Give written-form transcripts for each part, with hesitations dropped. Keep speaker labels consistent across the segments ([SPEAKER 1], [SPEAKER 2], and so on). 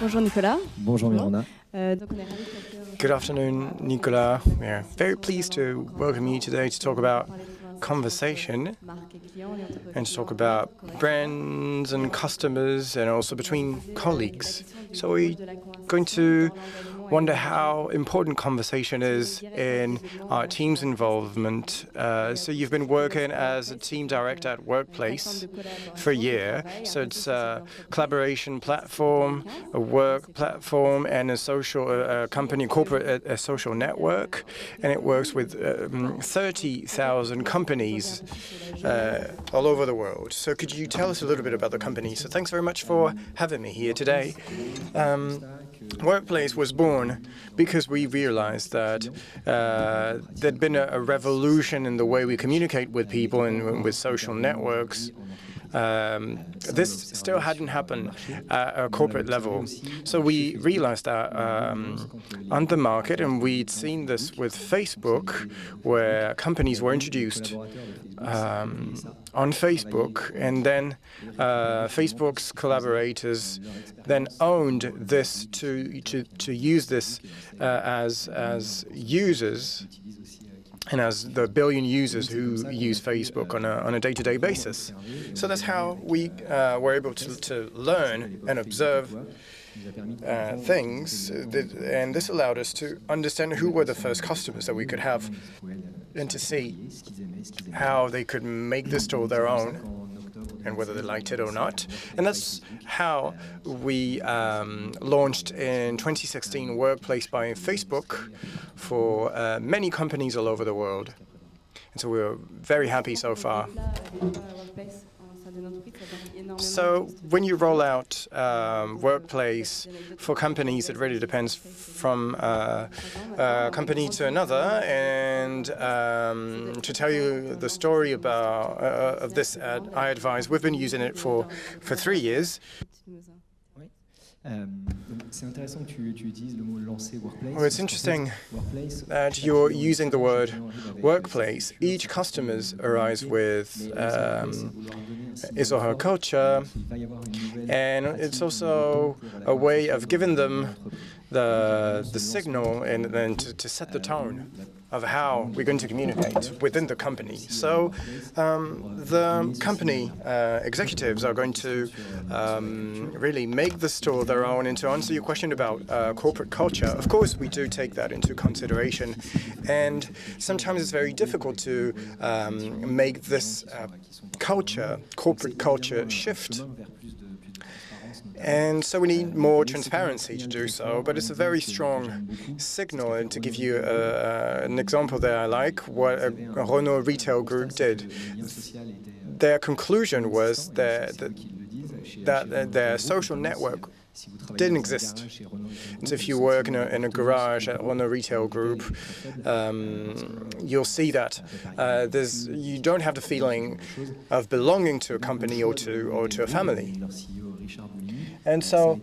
[SPEAKER 1] Bonjour Nicolas.
[SPEAKER 2] Bonjour Miranda.
[SPEAKER 3] Good afternoon, Nicolas. We're very pleased to welcome you today to talk about conversation and to talk about brands and customers and also between colleagues. So we're going to wonder how important conversation is in our team's involvement. So you've been working as a team director at Workplace for a year. So it's a collaboration platform, a work platform, and a social company, corporate a social network. And it works with 30,000 companies all over the world. So could you tell us a little bit about the company? So thanks very much for having me here today. Workplace was born because we realized that there'd been a revolution in the way we communicate with people and with social networks. This still hadn't happened at a corporate level. So we realized that on the market, and we'd seen this with Facebook, where companies were introduced on Facebook, and then Facebook's collaborators then owned this to use this as users and as the billion users who use Facebook on a day-to-day basis. So that's how we were able to learn and observe things, and this allowed us to understand who were the first customers that we could have and to see how they could make this tool their own and whether they liked it or not. And that's how we launched in 2016 Workplace by Facebook for many companies all over the world. And so we're very happy so far. So when you roll out Workplace for companies, it really depends from company to another. And to tell you the story about of this at iAdvize, we've been using it for 3 years. Well, it's interesting that you're using the word workplace. Each customer arrives with his or her culture, and it's also a way of giving them the signal and then to set the tone of how we're going to communicate within the company. So the company executives are going to really make the store their own. And to answer your question about corporate culture, of course, we do take that into consideration. And sometimes it's very difficult to make this corporate culture shift. And so we need more transparency to do so, but it's a very strong signal. And to give you an example that I like, what a Renault retail group did, their conclusion was that their social network didn't exist. And so if you work in a garage at Renault retail group, you'll see that you don't have the feeling of belonging to a company or to a family. And so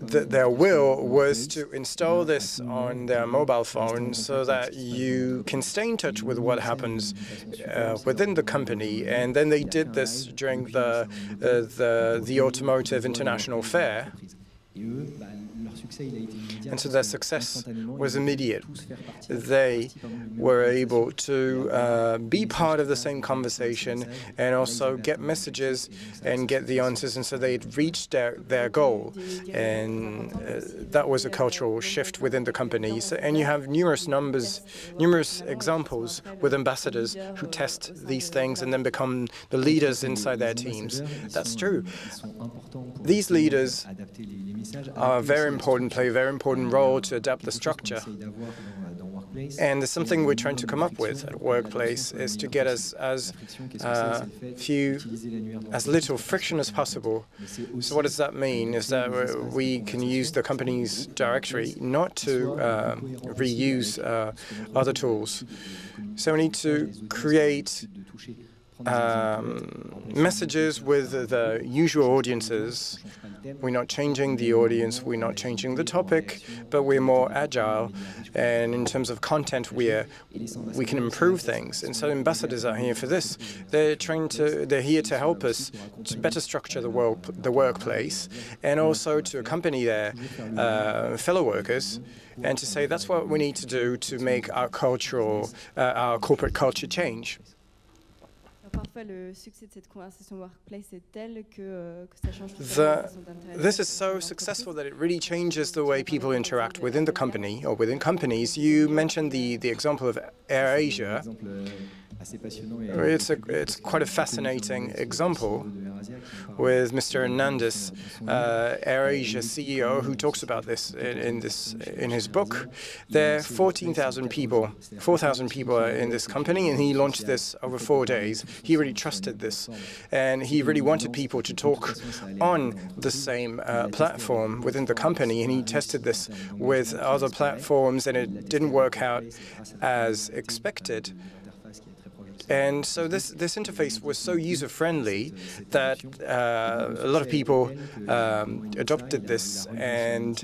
[SPEAKER 3] their will was to install this on their mobile phone so that you can stay in touch with what happens within the company. And then they did this during the Automotive International Fair. And so their success was immediate. They were able to be part of the same conversation and also get messages and get the answers. And so they'd reached their goal. And that was a cultural shift within the companies. And you have numerous examples with ambassadors who test these things and then become the leaders inside their teams. That's true. These leaders are very important, play a very important role to adapt the structure. And there's something we're trying to come up with at Workplace is to get as little friction as possible. So what does that mean? Is that we can use the company's directory not to reuse other tools. So we need to create messages with the usual audiences. We're not changing the audience, we're not changing the topic, but we're more agile. And in terms of content, we can improve things. And so ambassadors are here for this. They're here to help us to better structure the workplace, and also to accompany their fellow workers, and to say that's what we need to do to make our corporate culture change. This is so successful that it really changes the way people interact within the company or within companies. You mentioned the example of AirAsia. It's quite a fascinating example with Mr. Hernandez, AirAsia CEO, who talks about this in his book. There are 4,000 people are in this company, and he launched this over 4 days. He really trusted this, and he really wanted people to talk on the same platform within the company, and he tested this with other platforms, and it didn't work out as expected. And so this interface was so user-friendly that a lot of people adopted this, and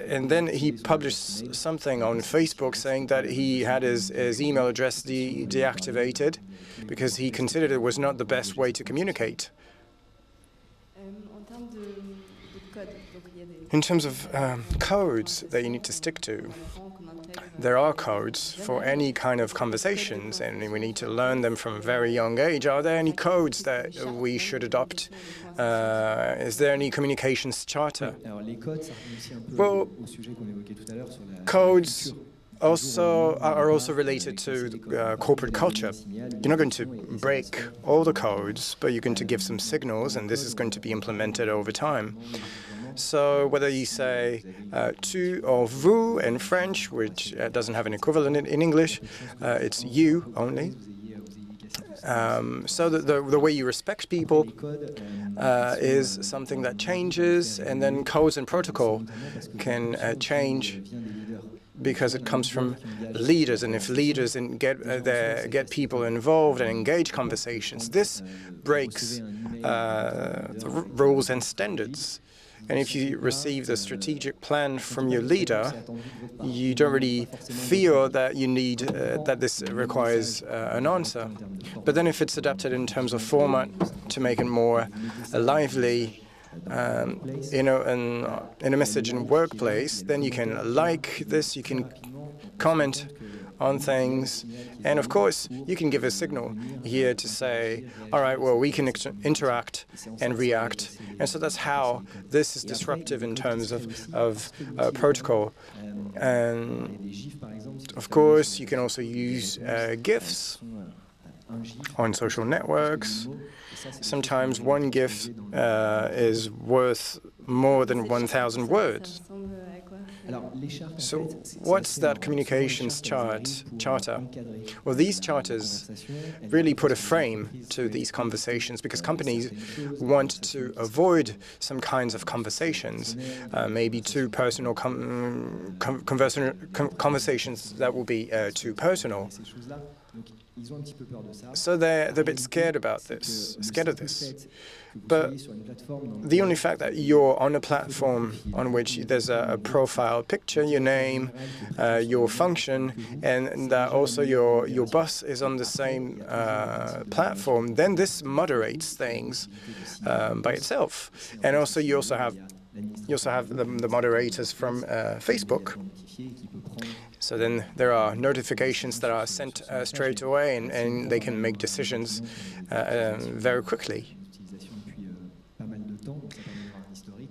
[SPEAKER 3] and then he published something on Facebook saying that he had his email address deactivated because he considered it was not the best way to communicate. In terms of codes that you need to stick to, there are codes for any kind of conversations, and we need to learn them from a very young age. Are there any codes that we should adopt? Is there any communications charter? Well, codes are also related to corporate culture. You're not going to break all the codes, but you're going to give some signals, and this is going to be implemented over time. So whether you say tu or vous in French, which doesn't have an equivalent in English, it's you only. So the way you respect people is something that changes, and then codes and protocol can change because it comes from leaders, and if leaders get people involved and engage conversations, this breaks the rules and standards. And if you receive the strategic plan from your leader, you don't really feel that you need that this requires an answer. But then if it's adapted in terms of format to make it more lively, in a message in workplace, then you can like this, you can comment on things, and of course you can give a signal here to say, all right, well, we can interact and react. And so that's how this is disruptive in terms of protocol. And of course you can also use GIFs on social networks. Sometimes one GIF is worth more than 1,000 words. So what's that communications charter? Well, these charters really put a frame to these conversations because companies want to avoid some kinds of conversations, maybe too personal conversations that will be too personal. So they're a bit scared of this. But the only fact that you're on a platform on which there's a profile picture, your name, your function, and that also your boss is on the same platform, then this moderates things by itself. And also you also have the moderators from Facebook. So then there are notifications that are sent straight away, and they can make decisions very quickly.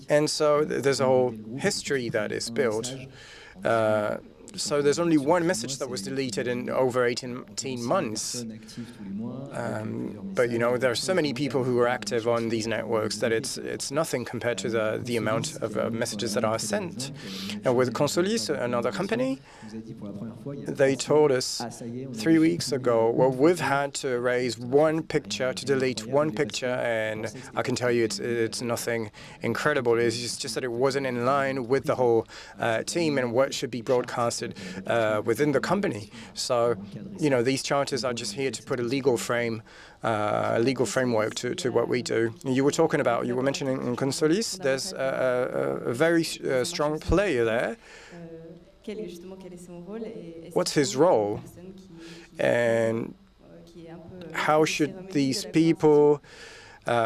[SPEAKER 3] And so there's a whole history that is built. So there's only one message that was deleted in over 18 months. But there are so many people who are active on these networks that it's nothing compared to the amount of messages that are sent. And with Consolis, another company, they told us 3 weeks ago, well, we've had to erase one picture, to delete one picture, and I can tell you it's nothing incredible. It's just that it wasn't in line with the whole team and what should be broadcasted implemented within the company. So, these charters are just here to put a legal framework to what we do. You were mentioning Consolis. There's a very strong player there. What's his role? And how should these people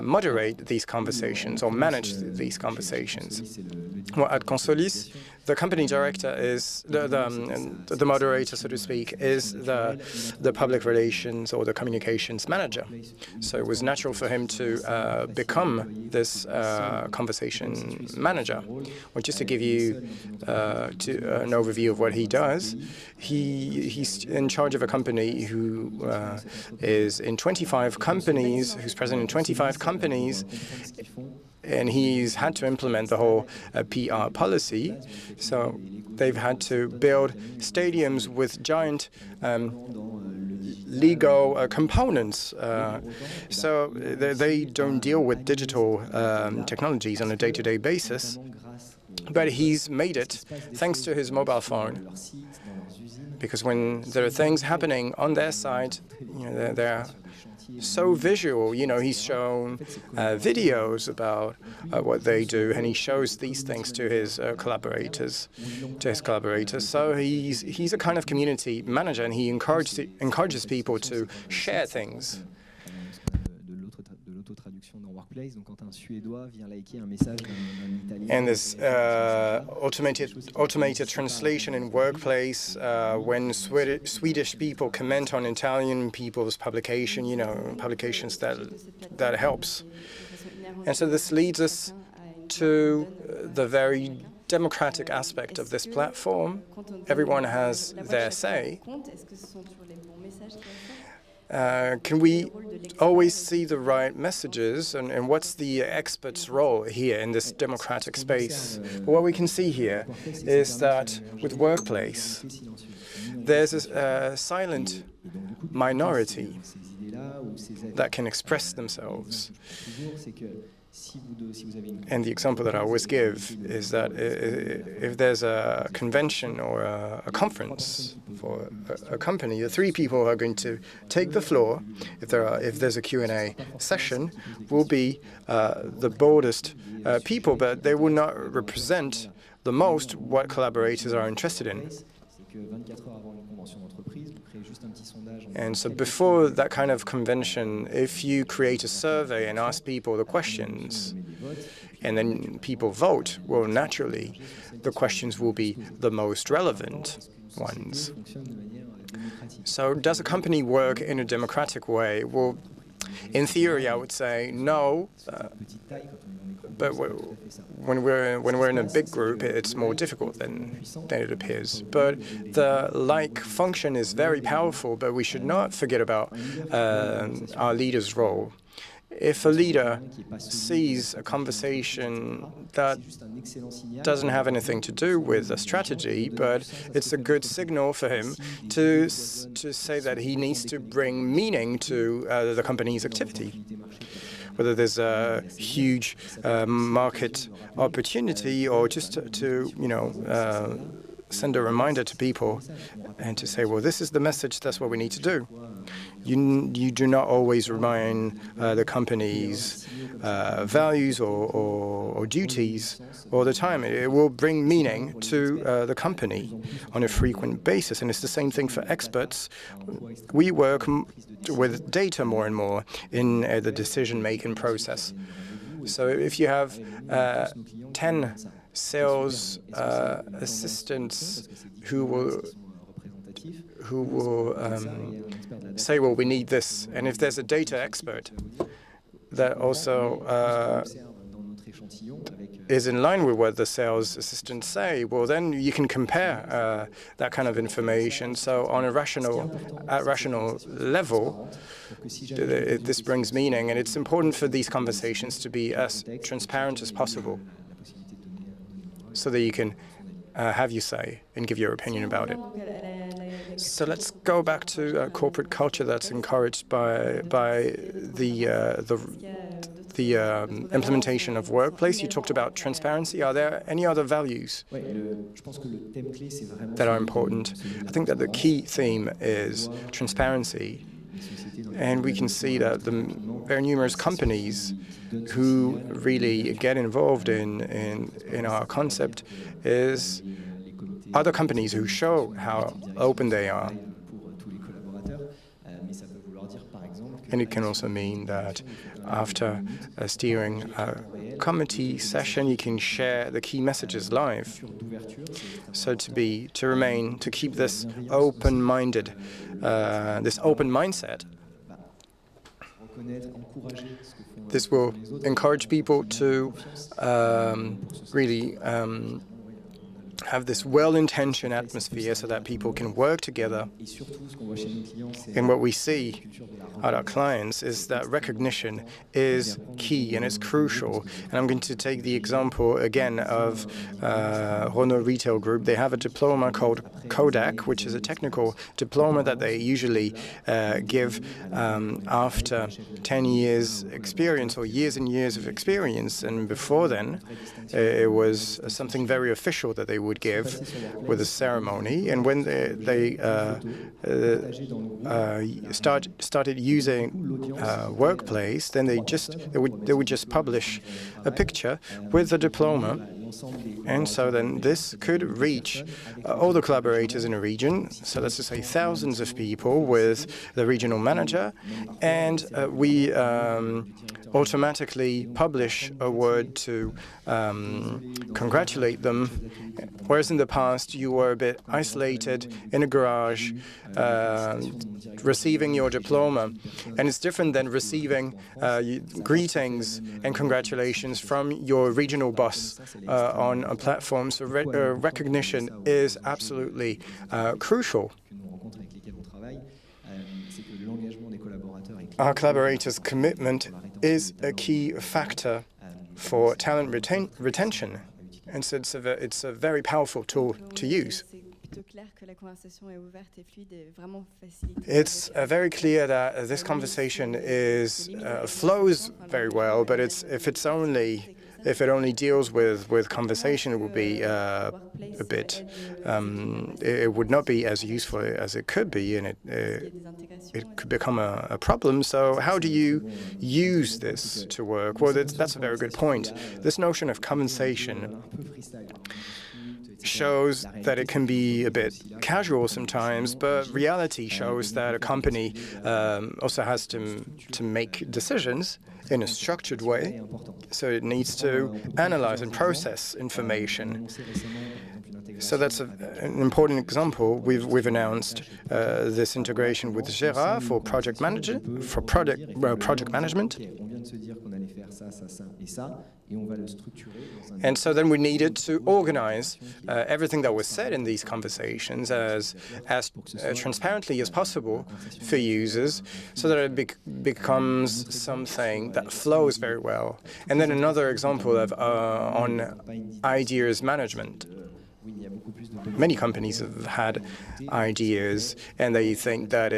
[SPEAKER 3] moderate these conversations or manage these conversations? Well, at Consolis, the company director is the moderator, so to speak, is the public relations or the communications manager. So it was natural for him to become this conversation manager. Well, just to give you an overview of what he does, he's in charge of a company who is in 25 companies, who's present in 25 companies, and he's had to implement the whole PR policy. So they've had to build stadiums with giant legal components. So they don't deal with digital technologies on a day-to-day basis. But he's made it thanks to his mobile phone. Because when there are things happening on their side, they're so visual. He's shown videos about what they do, and he shows these things to his collaborators. So he's a kind of community manager, and he encourages people to share things. And this automated translation in workplace, when Swedish people comment on Italian people's publications, that helps. And so this leads us to the very democratic aspect of this platform. Everyone has their say. Can we always see the right messages, and what's the expert's role here in this democratic space? What we can see here is that with workplace, there's a silent minority that can express themselves. And the example that I always give is that if there's a convention or a conference for a company, the three people who are going to take the floor, if there's a Q&A session, will be the boldest people, but they will not represent the most what collaborators are interested in. And so before that kind of convention, if you create a survey and ask people the questions, and then people vote, well, naturally, the questions will be the most relevant ones. So does a company work in a democratic way? Well, in theory, I would say no, but when we're in a big group, it's more difficult than it appears. But the like function is very powerful, but we should not forget about our leader's role. If a leader sees a conversation that doesn't have anything to do with a strategy, but it's a good signal for him to say that he needs to bring meaning to the company's activity. Whether there's a huge market opportunity or just to send a reminder to people and to say, well, this is the message, that's what we need to do. You do not always remind the company's values or duties all the time. It will bring meaning to the company on a frequent basis. And it's the same thing for experts. We work with data more and more in the decision-making process. So if you have 10 sales assistants who will say, well, we need this. And if there's a data expert that also is in line with what the sales assistants say, well, then you can compare that kind of information. So on a rational level, this brings meaning. And it's important for these conversations to be as transparent as possible, so that you can have your say and give your opinion about it. So let's go back to corporate culture that's encouraged by the the implementation of workplace. You talked about transparency. Are there any other values that are important? I think that the key theme is transparency. And we can see that the very numerous companies who really get involved in our concept is other companies who show how open they are. And it can also mean that after a steering committee session, you can share the key messages live. So to keep this open-minded, this open mindset, this will encourage people to really have this well-intentioned atmosphere so that people can work together. And what we see at our clients is that recognition is key and is crucial. And I'm going to take the example again of Renault Retail Group. They have a diploma called Kodak, which is a technical diploma that they usually give after 10 years experience or years and years of experience. And before then, it was something very official that they would give with a ceremony. And when they started using Workplace, then they would just publish a picture with the diploma. And so then this could reach all the collaborators in a region, so let's just say thousands of people with the regional manager, and we automatically publish a word to congratulate them, whereas in the past you were a bit isolated in a garage receiving your diploma. And it's different than receiving greetings and congratulations from your regional boss on a platform. So recognition is absolutely crucial. Our collaborators' commitment is a key factor for talent retention, and so it's a very powerful tool to use. It's very clear that this conversation flows very well, but if it only deals with conversation, it will be a bit. It would not be as useful as it could be, and it could become a problem. So how do you use this to work? Well, that's a very good point. This notion of conversation shows that it can be a bit casual sometimes, but reality shows that a company also has to make decisions in a structured way, so it needs to analyze and process information. So that's an important example. We've announced this integration with Gérard for project management. And so then we needed to organize everything that was said in these conversations as transparently as possible for users, so that it becomes something that flows very well. And then another example of on ideas management. Many companies have had ideas, and they think that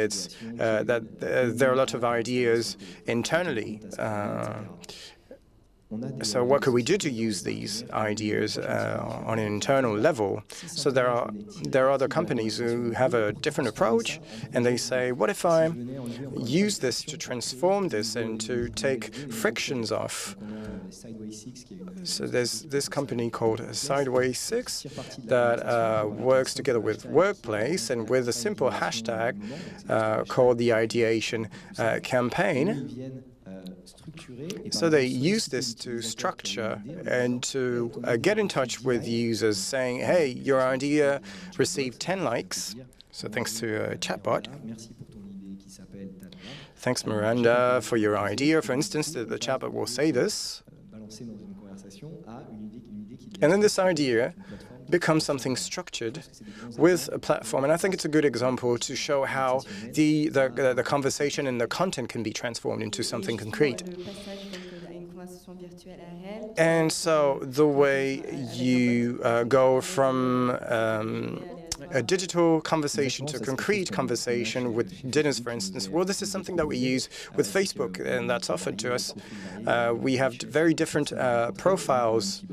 [SPEAKER 3] there are a lot of ideas internally. So what could we do to use these ideas on an internal level? So there are other companies who have a different approach, and they say, what if I use this to transform this and to take frictions off? So there's this company called Sideways 6 that works together with Workplace and with a simple hashtag called the ideation campaign. So they use this to structure and to get in touch with users saying, hey, your idea received 10 likes, so thanks to a chatbot. Thanks, Miranda, for your idea. For instance, the chatbot will say this. And then this idea becomes something structured with a platform. And I think it's a good example to show how the conversation and the content can be transformed into something concrete. And so the way you go from a digital conversation to concrete conversation with dinners, for instance. Well, this is something that we use with Facebook, and that's offered to us. We have very different profiles.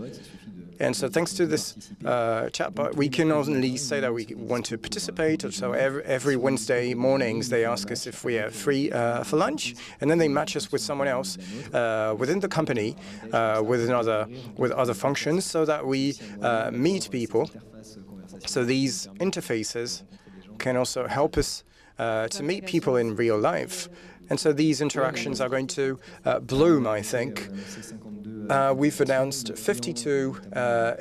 [SPEAKER 3] And so thanks to this chatbot, we can only say that we want to participate. So every Wednesday mornings, they ask us if we are free for lunch, and then they match us with someone else within the company with other functions so that we meet people. So these interfaces can also help us to meet people in real life. And so these interactions are going to bloom, I think. We've announced 52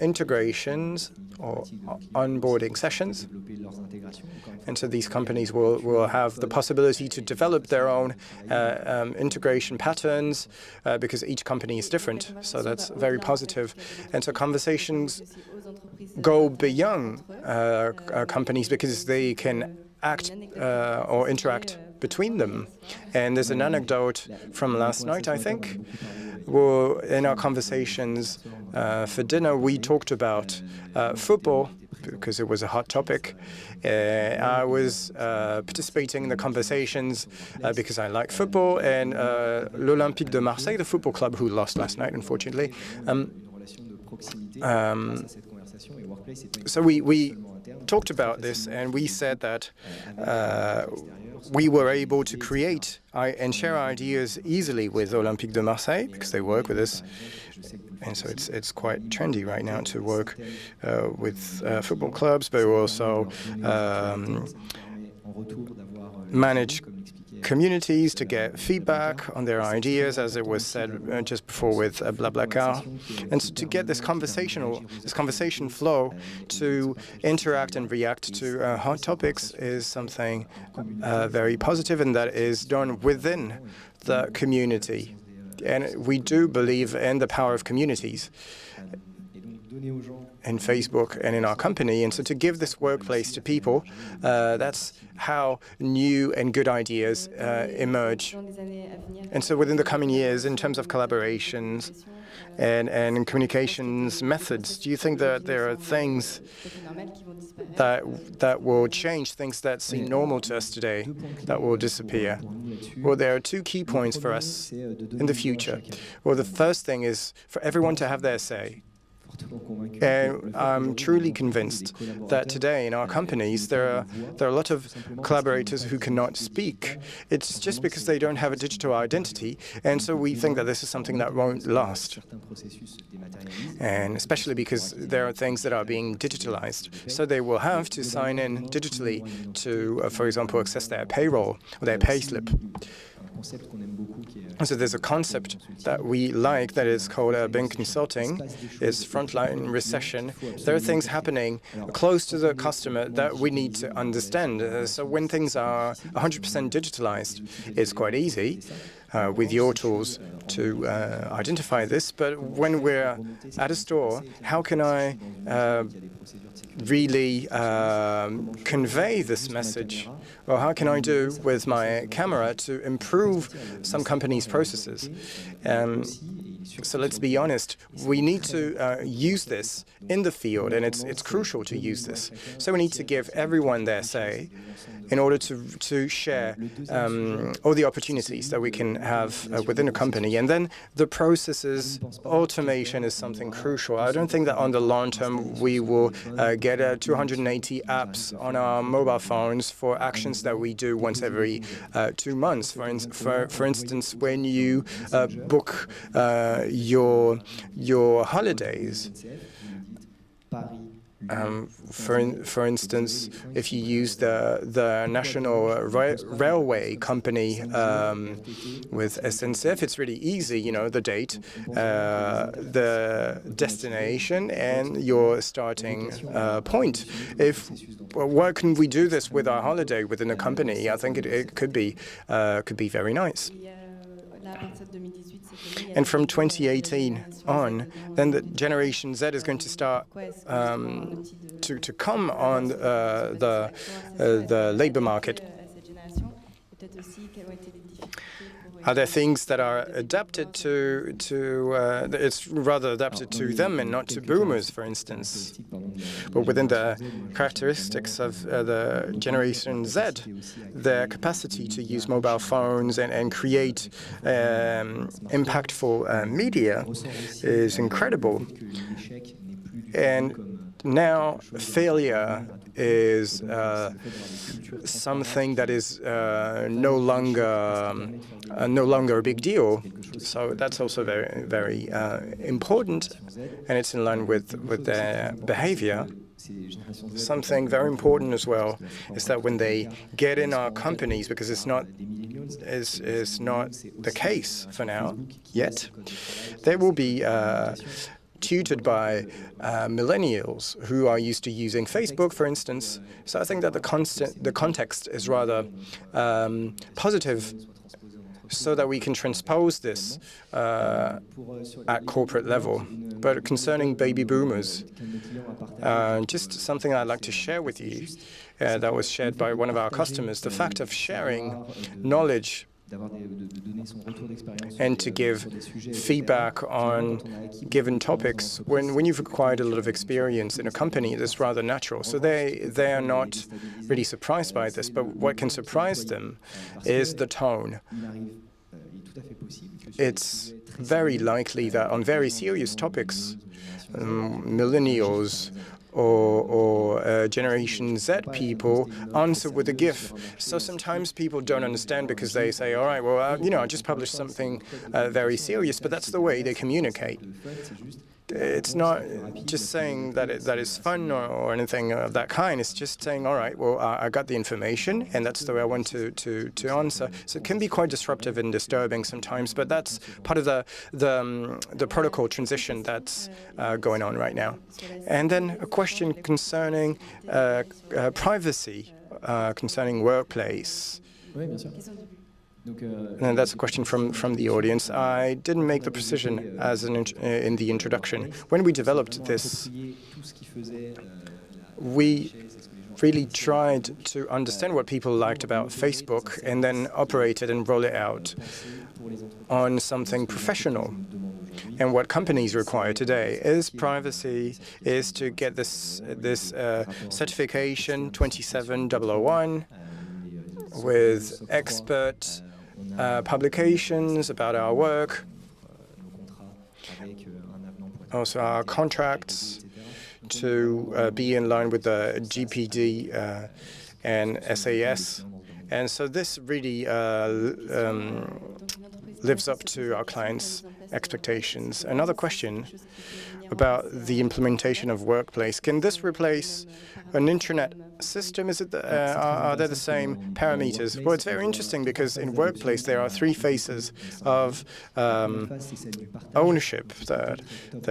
[SPEAKER 3] integrations or onboarding sessions. And so these companies will have the possibility to develop their own integration patterns because each company is different. So that's very positive. And so conversations go beyond companies because they can act or interact between them. And there's an anecdote from last night, I think. Well, in our conversations for dinner, we talked about football because it was a hot topic. I was participating in the conversations because I like football, and l'Olympique de Marseille, the football club who lost last night, unfortunately. So we talked about this, and we said that we were able to create and share ideas easily with Olympique de Marseille because they work with us. And so it's quite trendy right now to work with football clubs, but also manage communities to get feedback on their ideas, as it was said just before with BlaBlaCar. And so to get this conversation flow to interact and react to hot topics is something very positive, and that is done within the community. And we do believe in the power of communities in Facebook and in our company. And so to give this workplace to people, that's how new and good ideas emerge. And so within the coming years, in terms of collaborations and communications methods, do you think that there are things that will change, things that seem normal to us today, that will disappear? Well, there are two key points for us in the future. Well, the first thing is for everyone to have their say. And I'm truly convinced that today in our companies there are a lot of collaborators who cannot speak. It's just because they don't have a digital identity, and so we think that this is something that won't last. And especially because there are things that are being digitalized, so they will have to sign in digitally to, for example, access their payroll or their payslip. So there's a concept that we like that is called Bing Consulting. It's frontline recession. There are things happening close to the customer that we need to understand. So when things are 100% digitalized, it's quite easy with your tools to identify this. But when we're at a store, how can I really convey this message? Well, how can I do with my camera to improve some companies' processes? So let's be honest, we need to use this in the field, and it's crucial to use this. So we need to give everyone their say in order to share all the opportunities that we can have within a company. And then the processes, automation is something crucial. I don't think that on the long term we will get 280 apps on our mobile phones for actions that we do once every 2 months. For instance, when you book your holidays. For instance, if you use the national railway company with SNCF, it's really easy. You know, the date, the destination, and your starting point. Why can we do this with our holiday within a company? I think it could be very nice. And from 2018 on, then the Generation Z is going to start to come on the labor market. Are there things that are adapted it's rather adapted to them and not to boomers, for instance? But within the characteristics of the Generation Z, their capacity to use mobile phones and create impactful media is incredible. And now failure is something that is no longer a big deal. So that's also very, very important, and it's in line with their behavior. Something very important as well is that when they get in our companies, because it's not the case for now yet, they will be tutored by millennials who are used to using Facebook, for instance. So I think that the context is rather positive, so that we can transpose this at corporate level. But concerning baby boomers, just something I'd like to share with you that was shared by one of our customers, the fact of sharing knowledge and to give feedback on given topics. When you've acquired a lot of experience in a company, it's rather natural. So they are not really surprised by this, but what can surprise them is the tone. It's very likely that on very serious topics, millennials or Generation Z people answer with a GIF. So sometimes people don't understand because they say, all right, well, I just published something very serious, but that's the way they communicate. It's not just saying that that is fun or anything of that kind. It's just saying, all right, well, I got the information, and that's the way I want to answer. So it can be quite disruptive and disturbing sometimes, but that's part of the protocol transition that's going on right now. And then a question concerning privacy, concerning workplace. And that's a question from the audience. I didn't make the precision as in the introduction. When we developed this, we really tried to understand what people liked about Facebook and then operate it and roll it out on something professional. And what companies require today is privacy, is to get this certification 27001 with expert publications about our work, also our contracts to be in line with the GPD and SAS. And so this really lives up to our clients' expectations. Another question about the implementation of workplace. Can this replace an intranet system? Are there the same parameters? Well, it's very interesting because in workplace there are three phases of ownership that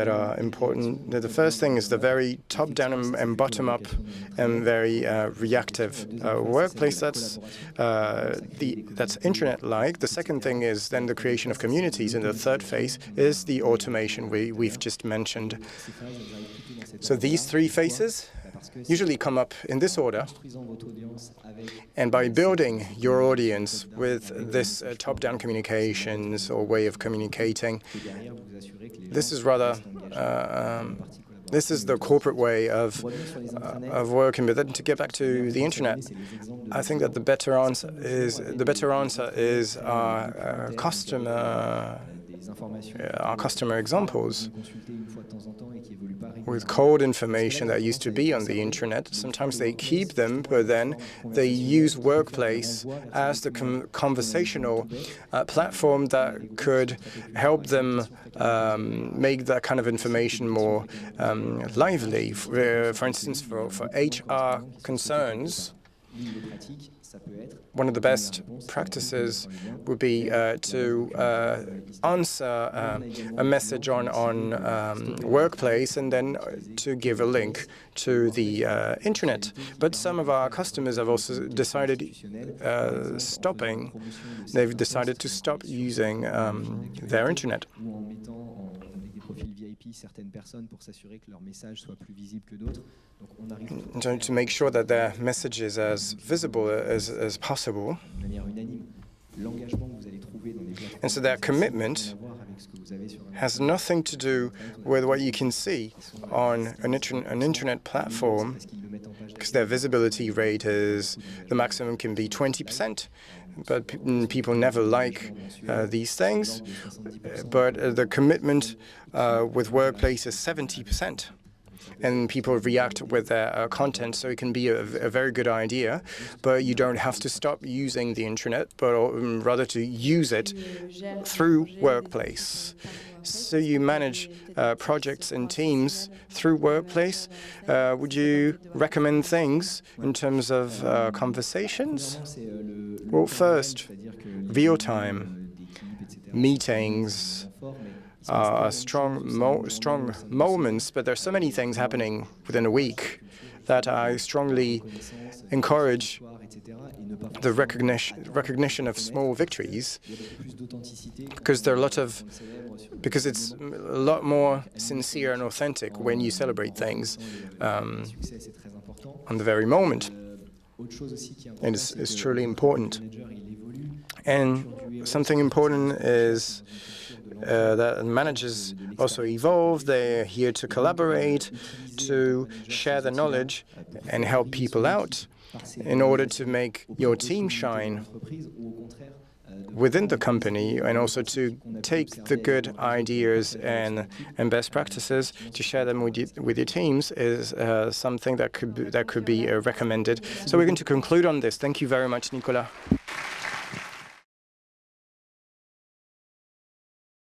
[SPEAKER 3] are important. The first thing is the very top-down and bottom-up and very reactive workplace. That's intranet-like. The second thing is then the creation of communities, and the third phase is the automation we've just mentioned. So these three phases usually come up in this order. And by building your audience with this top-down communications or way of communicating, this is rather this is the corporate way of working. But then to get back to the internet, I think that the better answer is our customer examples. With cold information that used to be on the internet, sometimes they keep them, but then they use Workplace as the conversational platform that could help them make that kind of information more lively. For instance, for HR concerns, one of the best practices would be to answer a message on Workplace and then to give a link to the internet. But some of our customers have also decided They've decided to stop using their internet. To make sure that their message is as visible as possible. And so that commitment has nothing to do with what you can see on an internet platform, because their visibility rate is, the maximum can be 20%, but people never like these things. But the commitment with Workplace is 70%. And people react with their content, so it can be a very good idea. But you don't have to stop using the internet, but rather to use it through Workplace. So you manage projects and teams through Workplace. Would you recommend things in terms of conversations? Well, first, real-time meetings are strong moments, but there are so many things happening within a week that I strongly encourage the recognition of small victories, because because it's a lot more sincere and authentic when you celebrate things on the very moment. And it's truly important. And something important is that managers also evolve. They're here to collaborate, to share the knowledge and help people out in order to make your team shine within the company, and also to take the good ideas and best practices to share them with your teams is something that could be recommended. So we're going to conclude on this. Thank you very much, Nicolas.